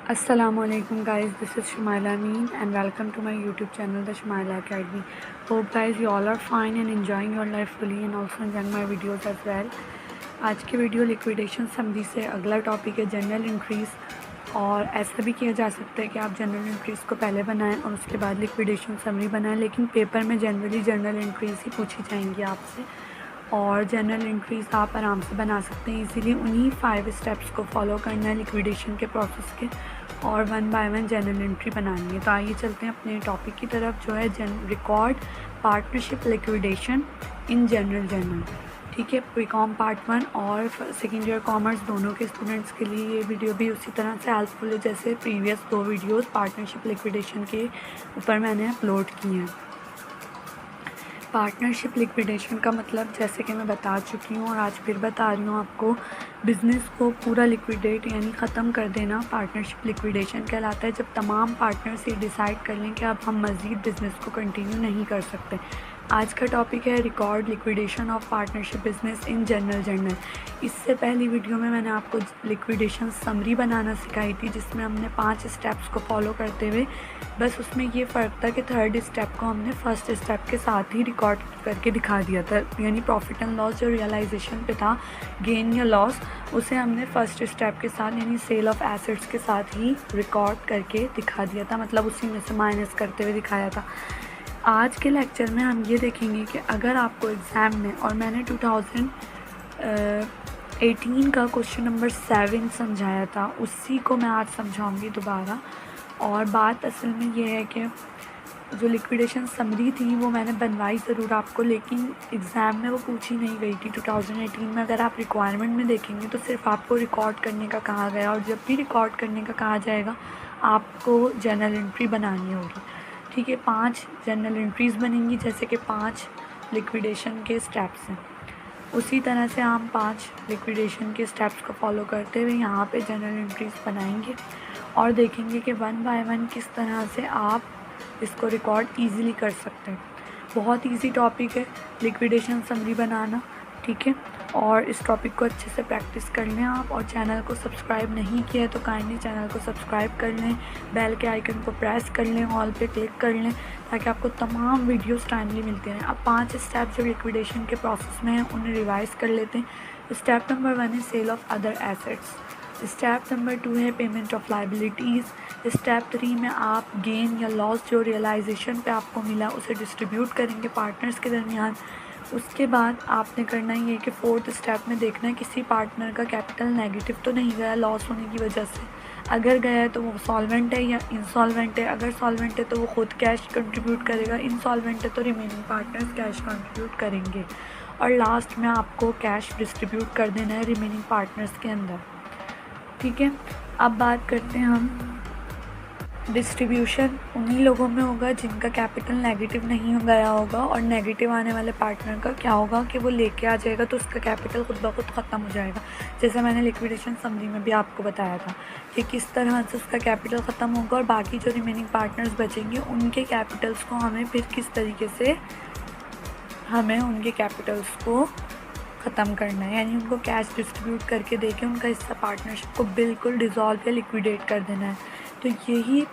Assalamualaikum guys, this is Shumaila Amin and welcome to my YouTube channel The Shumaila Academy. Hope guys you all are fine and enjoying your life fully and also enjoying my videos as well. आज की video liquidation summary से अगला topic है general entries. और ऐसा भी किया जा सकता है कि आप जनरल इंट्रीज़ को पहले बनाएं और उसके बाद लिक्विडेशन समरी बनाएं, लेकिन पेपर में जनरली जनरल इंट्रीज़ ही पूछी जाएंगी आपसे और जनरल इंट्रीज़ आप आराम से बना सकते हैं। इसीलिए उन्हीं 5 स्टेप्स को फॉलो करना है लिक्विडेशन के प्रोसेस के और 1 बाय 1 जनरल एंट्री बनानी है। तो आइए चलते हैं अपने टॉपिक की तरफ जो है record partnership liquidation in general journal. ठीक है, बीकॉम पार्ट 1 और सेकेंड ईयर कॉमर्स दोनों के स्टूडेंट्स के लिए ये वीडियो भी उसी तरह से हेल्पफुल है जैसे प्रीवियस 2 वीडियोस पार्टनरशिप लिक्विडेशन के ऊपर मैंने अपलोड किए हैं। पार्टनरशिप लिक्विडेशन का मतलब जैसे कि मैं बता चुकी हूँ और आज फिर बता रही हूँ आपको, बिज़नेस को पूरा लिक्विडेट यानी ख़त्म कर देना पार्टनरशिप लिक्विडेशन कहलाता है। जब तमाम पार्टनर्स ये डिसाइड कर लें कि अब हम मज़ीद बिज़नेस को कंटिन्यू नहीं कर सकते। आज का टॉपिक है record liquidation of partnership business in general journal. इससे पहली वीडियो में मैंने आपको लिक्विडेशन समरी बनाना सिखाई थी जिसमें हमने 5 स्टेप्स को फॉलो करते हुए, बस उसमें ये फ़र्क था कि 3rd स्टेप को हमने फर्स्ट स्टेप के साथ ही रिकॉर्ड करके दिखा दिया था। यानी प्रॉफिट एंड लॉस जो रियलाइजेशन पे था, गेन या लॉस, उसे हमने फर्स्ट स्टेप के साथ यानी सेल ऑफ एसेट्स के साथ ही रिकॉर्ड करके दिखा दिया था, मतलब उसी में से माइनस करते हुए दिखाया था। आज के लेक्चर में हम ये देखेंगे कि अगर आपको एग्ज़ाम में, और मैंने 2018 का क्वेश्चन नंबर 7 समझाया था, उसी को मैं आज समझाऊंगी दोबारा। और बात असल में ये है कि जो लिक्विडेशन समरी थी वो मैंने बनवाई ज़रूर आपको, लेकिन एग्ज़ाम में वो पूछी नहीं गई थी 2018 में। अगर आप रिक्वायरमेंट में देखेंगे तो सिर्फ आपको रिकॉर्ड करने का कहा गया, और जब भी रिकॉर्ड करने का कहा जाएगा आपको जनरल एंट्री बनानी होगी। ठीक है, 5 जनरल एंट्रीज़ बनेंगी जैसे कि 5 लिक्विडेशन के स्टेप्स हैं। उसी तरह से हम 5 लिक्विडेशन के स्टेप्स को फॉलो करते हुए यहाँ पे जनरल एंट्रीज़ बनाएंगे और देखेंगे कि 1 बाय 1 किस तरह से आप इसको रिकॉर्ड इजीली कर सकते हैं। बहुत इजी टॉपिक है लिक्विडेशन समरी बनाना। ठीक है, और इस टॉपिक को अच्छे से प्रैक्टिस कर लें आप। और चैनल को सब्सक्राइब नहीं किया है तो काइंडली चैनल को सब्सक्राइब कर लें, बेल के आइकन को प्रेस कर लें, ऑल पे क्लिक कर लें ताकि आपको तमाम वीडियोस टाइमली मिलते हैं। अब 5 स्टेप जो लिक्विडेशन के प्रोसेस में हैं उन्हें रिवाइज़ कर लेते हैं। स्टेप नंबर 1 है sale of other assets. Step number 2 है पेमेंट ऑफ लाइबिलिटीज़। स्टेप 3 में आप गेन या लॉस जो रियलाइजेशन पे आपको मिला उसे डिस्ट्रीब्यूट करेंगे पार्टनर्स के दरमियान। उसके बाद आपने करना ही है कि 4th स्टेप में देखना है किसी पार्टनर का कैपिटल नेगेटिव तो नहीं गया लॉस होने की वजह से। अगर गया है तो वो सॉल्वेंट है या इंसॉल्वेंट है। अगर सॉल्वेंट है तो वो खुद कैश कंट्रीब्यूट करेगा, इंसॉल्वेंट है तो रिमेनिंग पार्टनर्स कैश कंट्रीब्यूट करेंगे। और लास्ट में आपको कैश डिस्ट्रीब्यूट कर देना है रिमेनिंग पार्टनर्स के अंदर। ठीक है, अब बात करते हैं हम डिस्ट्रीब्यूशन उन्हीं लोगों में होगा जिनका कैपिटल नेगेटिव नहीं गया होगा, और नेगेटिव आने वाले पार्टनर का क्या होगा कि वो लेके आ जाएगा तो उसका कैपिटल खुद ब खुद ख़त्म हो जाएगा। जैसे मैंने लिक्विडेशन समरी में भी आपको बताया था कि किस तरह से उसका कैपिटल ख़त्म होगा और बाकी जो रिमेनिंग पार्टनर्स बचेंगे उनके कैपिटल्स को हमें फिर किस तरीके से उनके कैपिटल्स को ख़त्म करना है, यानी उनको कैश डिस्ट्रीब्यूट करके देके उनका हिस्सा पार्टनरशिप को बिल्कुल डिज़ोल्व या लिक्विडेट कर देना है। तो यही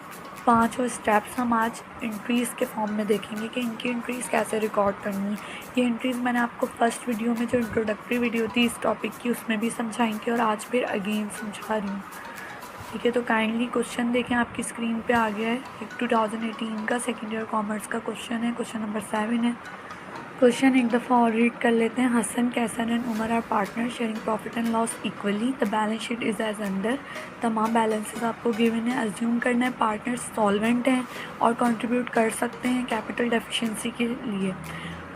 5 स्टेप्स हम आज एंट्रीज़ के फॉर्म में देखेंगे कि इनकी एंट्रीज़ कैसे रिकॉर्ड करनी है। ये एंट्रीज़ मैंने आपको फर्स्ट वीडियो में जो इंट्रोडक्टरी वीडियो थी इस टॉपिक की उसमें भी समझाएंगे और आज फिर अगेन समझा रही हूँ। ठीक है, तो काइंडली क्वेश्चन देखें, आपकी स्क्रीन पे आ गया है। एक 2018 का सेकेंड ईयर कॉमर्स का क्वेश्चन है, क्वेश्चन नंबर 7 है। क्वेश्चन एक दफ़ा और रीड कर लेते हैं। Hasan, Kaisan and Umar are partner sharing profit and loss equally. The balance sheet is as under. तमाम बैलेंसेस आपको गिवन है। अज्यूम करना है पार्टनर सॉल्वेंट हैं और कंट्रीब्यूट कर सकते हैं कैपिटल डेफिशिएंसी के लिए,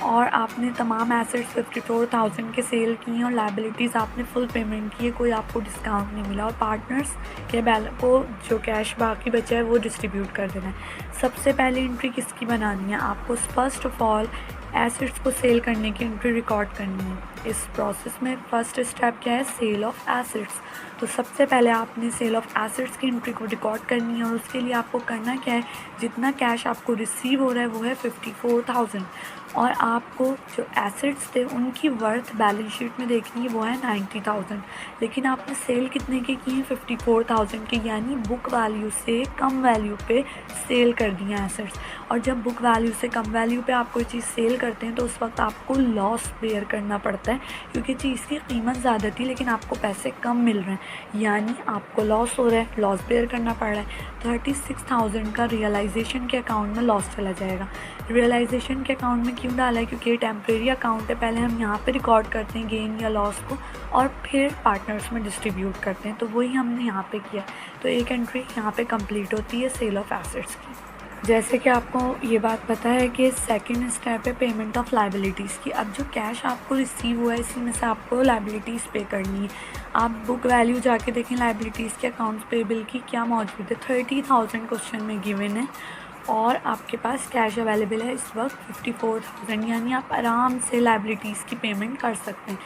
और आपने तमाम एसेट्स 54,000 के सेल किए हैं और लाइबिलिटीज़ आपने फुल पेमेंट की है, कोई आपको डिस्काउंट नहीं मिला, और पार्टनर्स के को जो कैश बाकी बचा है वो डिस्ट्रीब्यूट कर देना है। सबसे पहली एंट्री किसकी बनानी है? आपको फर्स्ट ऑफ ऑल एसेट्स को सेल करने की एंट्री रिकॉर्ड करनी है। इस प्रोसेस में फर्स्ट स्टेप क्या है, सेल ऑफ एसेट्स। तो सबसे पहले आपने सेल ऑफ एसेट्स की एंट्री को रिकॉर्ड करनी है और उसके लिए आपको करना क्या है, जितना कैश आपको रिसीव हो रहा है वो है 54,000 और आपको जो एसेट्स थे उनकी वर्थ बैलेंस शीट में देखनी है वो है 90,000, लेकिन आपने सेल कितने के किए हैं, 54,000 के, यानी बुक वैल्यू से कम वैल्यू पे सेल कर दिए एसेट्स। और जब बुक वैल्यू से कम वैल्यू पे आप कोई चीज़ सेल करते हैं तो उस वक्त आपको लॉस बेयर करना पड़ता है, क्योंकि चीज़ की कीमत ज़्यादा थी लेकिन आपको पैसे कम मिल रहे हैं, यानी आपको लॉस हो रहा है, लॉस बेयर करना पड़ रहा है। 36,000 का रियलाइजेशन के अकाउंट में लॉस चला जाएगा। रियलाइजेशन के अकाउंट में क्यों डाला है, क्योंकि ये टेम्प्रेरी अकाउंट है, पहले हम यहाँ पे रिकॉर्ड करते हैं गेन या लॉस को और फिर पार्टनर्स में डिस्ट्रीब्यूट करते हैं, तो वही हमने यहाँ पे किया। तो एक एंट्री यहाँ पे कंप्लीट होती है सेल ऑफ एसेट्स की। जैसे कि आपको ये बात पता है कि सेकंड स्टेप है पेमेंट ऑफ लाइबिलिटीज़ की। अब जो कैश आपको रिसीव हुआ है इसी में से आपको लाइबिलिटीज़ पे करनी है। आप बुक वैल्यू जाके देखें लाइबिलिटीज़ के अकाउंट्स पेबल की क्या मौजूद है, 30,000 क्वेश्चन में गिवन है और आपके पास कैश अवेलेबल है इस वक्त 54,000, यानी आप आराम से लाइबिलिटीज़ की पेमेंट कर सकते हैं।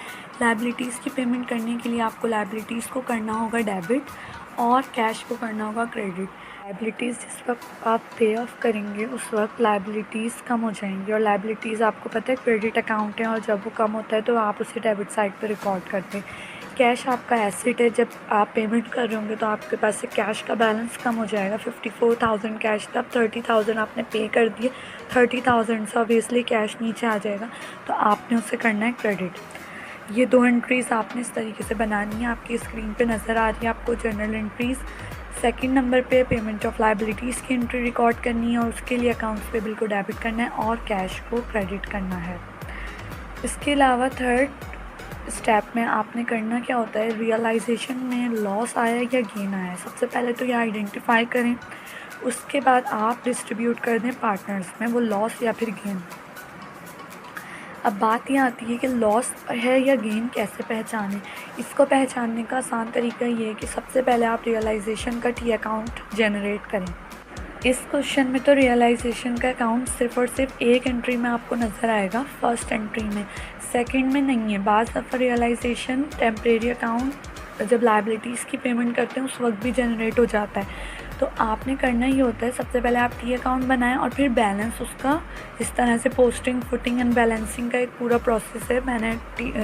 लाइबिलिटीज़ की पेमेंट करने के लिए आपको लाइबिलिटीज़ को करना होगा डेबिट और कैश को करना होगा क्रेडिट। लाइबिलिटीज़ जिस वक्त आप पे ऑफ करेंगे उस वक्त लाइबिलिटीज़ कम हो जाएंगी और लाइबिलिटीज़ आपको पता है क्रेडिट अकाउंट है और जब वो कम होता है तो आप उसे डेबिट साइड पर रिकॉर्ड करते हैं। कैश आपका एसेट है, जब आप पेमेंट कर रहे होंगे तो आपके पास से कैश का बैलेंस कम हो जाएगा। 54,000 कैश था, 30,000 आपने पे कर दिए, 30,000 से ऑब्वियसली कैश नीचे आ जाएगा, तो आपने उसे करना है क्रेडिट। ये दो एंट्रीज़ आपने इस तरीके से बनानी है, आपकी स्क्रीन पे नज़र आ रही है आपको जर्नल एंट्रीज़। सेकंड नंबर पे पेमेंट ऑफ लाइबिलिटीज़ की एंट्री रिकॉर्ड करनी है और उसके लिए अकाउंट्स पेबल को डेबिट करना है और कैश को क्रेडिट करना है। इसके अलावा थर्ड स्टेप में आपने करना क्या होता है, रियलाइजेशन में लॉस आया या गेन आया है, सबसे पहले तो ये आइडेंटिफाई करें, उसके बाद आप डिस्ट्रीब्यूट कर दें पार्टनर्स में वो लॉस या फिर गेन। अब बात ये आती है कि लॉस है या गेन कैसे पहचानें। इसको पहचानने का आसान तरीका ये है कि सबसे पहले आप रियलाइजेशन का टी अकाउंट जनरेट करें। इस क्वेश्चन में तो रियलाइजेशन का अकाउंट सिर्फ और सिर्फ एक एंट्री में आपको नज़र आएगा, फर्स्ट एंट्री में, सेकंड में नहीं है। बाज़ दफ़ा रियलाइजेशन टेम्परेरी अकाउंट जब लाइबिलिटीज़ की पेमेंट करते हैं उस वक्त भी जनरेट हो जाता है। तो आपने करना ये होता है, सबसे पहले आप टी अकाउंट बनाएं और फिर बैलेंस उसका इस तरह से पोस्टिंग, फुटिंग एंड बैलेंसिंग का एक पूरा प्रोसेस है। मैंने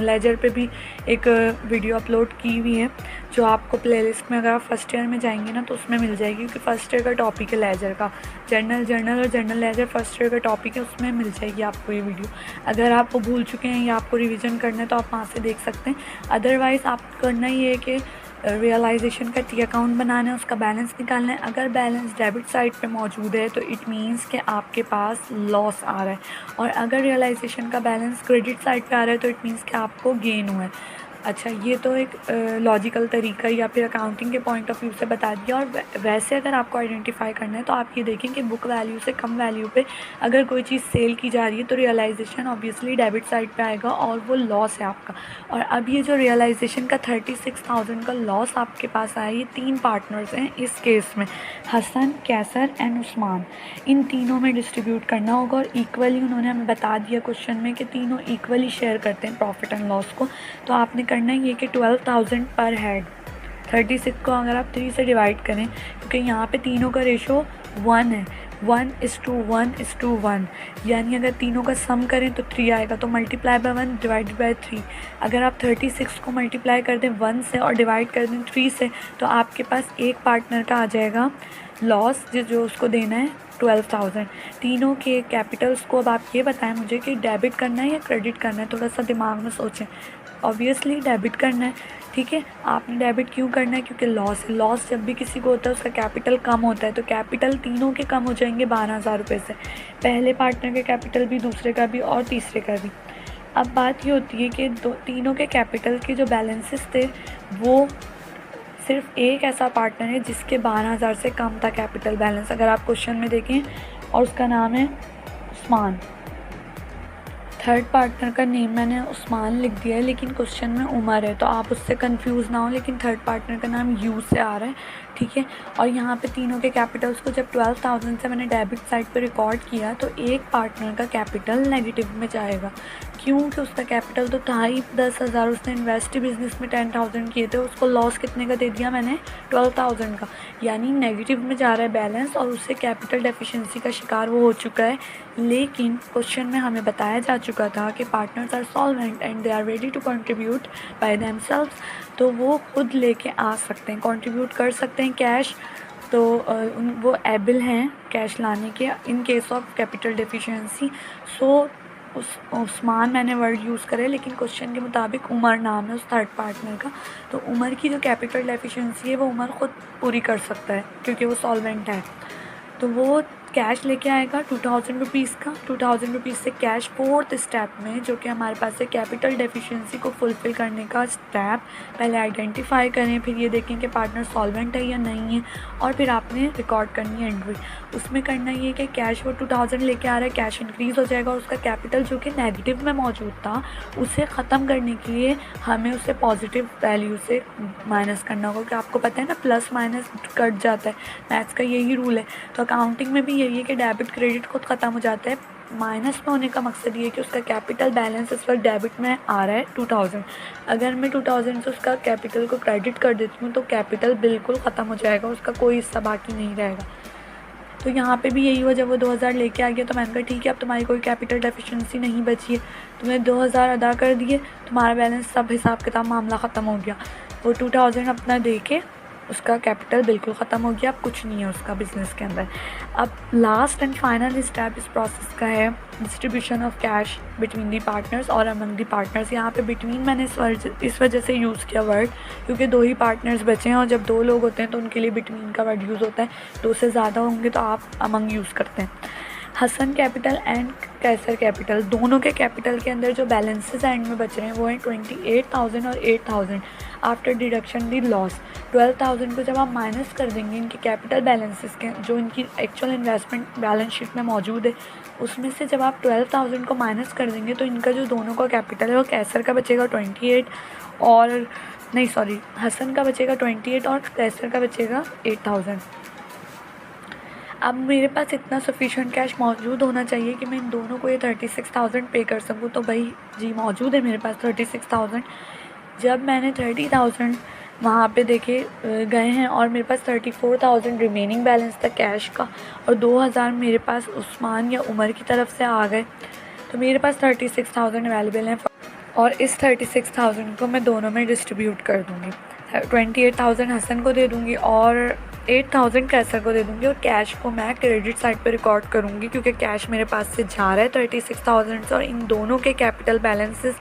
लेजर पे भी एक वीडियो अपलोड की हुई है जो आपको प्लेलिस्ट में अगर आप फर्स्ट ईयर में जाएंगे ना तो उसमें मिल जाएगी, क्योंकि फर्स्ट ईयर का टॉपिक है लेजर का, जर्नल और जर्नल लेजर फर्स्ट ईयर का टॉपिक है, उसमें मिल जाएगी आपको ये वीडियो। अगर आप वो भूल चुके हैं या आपको रिविज़न करना है तो आप वहाँ से देख सकते हैं। अदरवाइज़ आप करना ये है कि रियलाइजेशन का टी अकाउंट बनाना है, उसका बैलेंस निकालना है। अगर बैलेंस डेबिट साइड पे मौजूद है तो इट मीन्स कि आपके पास लॉस आ रहा है, और अगर रियलाइजेशन का बैलेंस क्रेडिट साइड पे आ रहा है तो इट मीन्स कि आपको गेन हुआ है। अच्छा, ये तो एक लॉजिकल तरीका या फिर अकाउंटिंग के पॉइंट ऑफ व्यू से बता दिया। और वैसे अगर आपको आइडेंटिफाई करना है तो आप ये देखें कि बुक वैल्यू से कम वैल्यू पे अगर कोई चीज़ सेल की जा रही है तो रियलाइजेशन ऑब्वियसली डेबिट साइड पे आएगा और वो लॉस है आपका। और अब ये जो रियलाइजेशन का 36,000 का लॉस आपके पास आया, ये 3 पार्टनर्स हैं इस केस में, हसन, कैसर एंड उस्मान, इन तीनों में डिस्ट्रीब्यूट करना होगा और इक्वली उन्होंने हमें बता दिया क्वेश्चन में कि तीनों इक्वली शेयर करते हैं प्रॉफिट एंड लॉस को। तो आपने करना ये कि 12,000 पर हेड, 36 को अगर आप 3 से डिवाइड करें, क्योंकि यहाँ पे तीनों का रेशो 1 है, 1:1:1, यानी अगर तीनों का सम करें तो 3 आएगा, तो मल्टीप्लाई बाय 1 डिवाइडेड बाय 3। अगर आप 36 को मल्टीप्लाई कर दें 1 से और डिवाइड कर दें 3 से तो आपके पास एक पार्टनर का आ जाएगा लॉस जो उसको देना है 12,000। तीनों के कैपिटल्स को अब आप ये बताएं मुझे कि डेबिट करना है या क्रेडिट करना है, थोड़ा सा दिमाग में सोचें। ऑब्वियसली डेबिट करना है, ठीक है। आपने डेबिट क्यों करना है, क्योंकि लॉस है। लॉस जब भी किसी को होता है उसका कैपिटल कम होता है, तो कैपिटल तीनों के कम हो जाएंगे 12,000 रुपये से, पहले पार्टनर के कैपिटल भी, दूसरे का भी और तीसरे का भी। अब बात ये होती है कि तीनों के कैपिटल के जो बैलेंसेस थे वो सिर्फ एक ऐसा पार्टनर है जिसके 12,000 से कम था कैपिटल बैलेंस, अगर आप क्वेश्चन में देखें, और उसका नाम है उस्मान। थर्ड पार्टनर का नेम मैंने उस्मान लिख दिया है लेकिन क्वेश्चन में उमर है, तो आप उससे कंफ्यूज ना हो, लेकिन थर्ड पार्टनर का नाम यू से आ रहा है, ठीक है। और यहाँ पे तीनों के कैपिटल्स को जब 12,000 से मैंने डेबिट साइड पे रिकॉर्ड किया तो एक पार्टनर का कैपिटल नेगेटिव में जाएगा, क्योंकि उसका कैपिटल तो था ही 10,000, उसने इन्वेस्ट ही बिज़नेस में 10,000 किए थे, उसको लॉस कितने का दे दिया मैंने 12,000 का, यानी नेगेटिव में जा रहा है बैलेंस और उससे कैपिटल डेफिशिएंसी का शिकार वो हो चुका है। लेकिन क्वेश्चन में हमें बताया जा चुका था कि partners are solvent and they are ready to contribute by themselves, तो वो खुद लेके आ सकते हैं, कंट्रीब्यूट कर सकते हैं कैश, तो वो एबल हैं कैश लाने के in case of capital deficiency. So Usman मैंने वर्ड यूज़ करे, लेकिन क्वेश्चन के मुताबिक उमर नाम है उस थर्ड पार्टनर का, तो उमर की जो कैपिटल डेफिशिएंसी है वो उमर ख़ुद पूरी कर सकता है क्योंकि वो सॉल्वेंट है। तो वो कैश लेके आएगा 2,000 रुपीज़ का, 2,000 रुपीज़ से कैश फोर्थ स्टेप में जो कि हमारे पास है कैपिटल डेफिशिएंसी को फुलफ़िल करने का स्टेप, पहले आइडेंटिफाई करें, फिर ये देखें कि पार्टनर सॉल्वेंट है या नहीं है, और फिर आपने रिकॉर्ड करनी है एंट्री। उसमें करना ये कि कैश वो 2,000 लेके आ रहा है, कैश इंक्रीज़ हो जाएगा और उसका कैपिटल जो कि नेगेटिव में मौजूद था उसे ख़त्म करने के लिए हमें उसे पॉजिटिव वैल्यू से माइनस करना होगा, क्योंकि आपको पता है ना प्लस माइनस कट जाता है, मैथ्स का यही रूल है। तो अकाउंटिंग में भी यही है कि डेबिट क्रेडिट खुद ख़त्म हो जाता है। माइनस में होने का मकसद ये है कि उसका कैपिटल बैलेंस इस वक्त डेबिट में आ रहा है 2,000, अगर मैं 2,000 से उसका कैपिटल को क्रेडिट कर देती हूँ तो कैपिटल बिल्कुल ख़त्म हो जाएगा, उसका कोई हिस्सा बाकी नहीं रहेगा। तो यहाँ पे भी यही हुआ, जब वो 2,000 लेके आ गया तो मैंने कहा ठीक है अब तुम्हारी कोई कैपिटल डेफिशिएंसी नहीं बची है, तुम्हें 2,000 अदा कर दिए, तुम्हारा बैलेंस सब हिसाब किताब मामला ख़त्म हो गया। वो 2,000 अपना दे के उसका कैपिटल बिल्कुल ख़त्म हो गया, अब कुछ नहीं है उसका बिज़नेस के अंदर। अब लास्ट एंड फाइनल स्टेप इस प्रोसेस का है distribution of cash between the partners और अमंग दी पार्टनर्स। यहाँ पे बिटवीन मैंने इस वजह से यूज़ किया वर्ड क्योंकि 2 ही पार्टनर्स बचे हैं, और जब 2 लोग होते हैं तो उनके लिए बिटवीन का वर्ड यूज़ होता है, 2 से ज़्यादा होंगे तो आप अमंग यूज़ करते हैं। Hasan capital and Kaisar capital दोनों के कैपिटल के अंदर जो बैलेंसेस एंड में बच रहे हैं वो हैं 28,000 और 8,000 आफ्टर डिडक्शन दी लॉस। 12,000 को जब आप माइनस कर देंगे इनके कैपिटल बैलेंसेस के जो इनकी एक्चुअल इन्वेस्टमेंट बैलेंस शीट में मौजूद है, उसमें से जब आप 12,000 को माइनस कर देंगे तो इनका जो दोनों का कैपिटल है वो कैसर का बचेगा 28 और नहीं सॉरी हसन का बचेगा 28 और कैसर का बचेगा 8,000। अब मेरे पास इतना सफिशिएंट कैश मौजूद होना चाहिए कि मैं इन दोनों को ये 36,000 पे कर सकूँ, तो भाई जी मौजूद है मेरे पास 36,000। जब मैंने 30,000 वहाँ पे देखे गए हैं और मेरे पास 34,000 रिमेनिंग बैलेंस था कैश का और 2,000 मेरे पास उस्मान या उमर की तरफ से आ गए, तो मेरे पास 36,000 अवेलेबल हैं और इस 36,000 को मैं दोनों में डिस्ट्रीब्यूट कर दूँगी। 28,000 हसन को दे दूँगी और 8,000 कैसर को दे दूँगी, और कैश को मैं क्रेडिट साइड पे रिकॉर्ड करूँगी क्योंकि कैश मेरे पास से जा रहा है 36,000 से, और इन दोनों के कैपिटल बैलेंसेस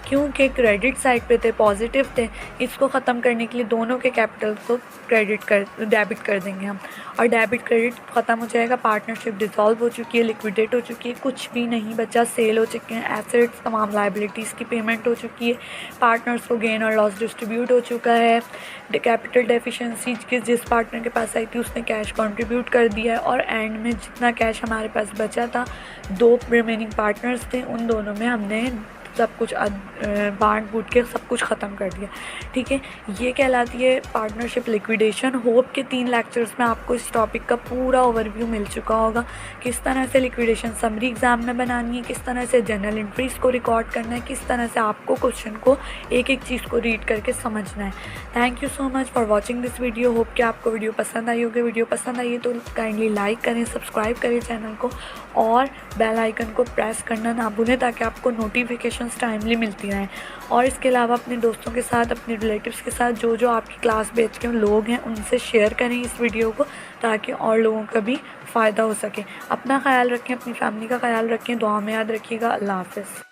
क्योंकि क्रेडिट साइड पे थे पॉजिटिव थे, इसको ख़त्म करने के लिए दोनों के कैपिटल को डेबिट कर देंगे हम, और डेबिट क्रेडिट ख़त्म हो जाएगा। पार्टनरशिप डिसॉल्व हो चुकी है, लिक्विडेट हो चुकी है, कुछ भी नहीं बचा, सेल हो चुके हैं एसेट्स, तमाम लाइबिलिटीज़ की पेमेंट हो चुकी है, पार्टनर्स को गेन और लॉस डिस्ट्रीब्यूट हो चुका है, कैपिटल डेफिशिएंसी के जिस पार्टनर के पास आई थी उसने कैश कंट्रीब्यूट कर दिया है, और एंड में जितना कैश हमारे पास बचा था 2 रिमेनिंग पार्टनर्स थे उन दोनों में हमने सब कुछ बांट बूट के सब कुछ ख़त्म कर दिया। ठीक है, ये कहलाती है पार्टनरशिप लिक्विडेशन। होप के 3 लेक्चर्स में आपको इस टॉपिक का पूरा ओवरव्यू मिल चुका होगा, किस तरह से लिक्विडेशन समरी एग्ज़ाम में बनानी है, किस तरह से जनरल एंट्रीज़ को रिकॉर्ड करना है, किस तरह से आपको क्वेश्चन को एक एक चीज़ को रीड करके समझना है। Thank you so much for watching this video. Hope कि आपको वीडियो पसंद आई होगी। वीडियो पसंद आई है तो काइंडली लाइक करें, सब्सक्राइब करें चैनल को और बेल आइकन को प्रेस करना ना भूलें ताकि आपको नोटिफिकेशंस टाइमली मिलती रहें। और इसके अलावा अपने दोस्तों के साथ, अपने रिलेटिव्स के साथ जो आपकी क्लास बैच के लोग हैं उनसे शेयर करें इस वीडियो को ताकि और लोगों का भी फ़ायदा हो सके। अपना ख्याल रखें, अपनी फैमिली का ख्याल रखें, दुआ में याद रखिएगा। अल्लाह हाफ़िज़।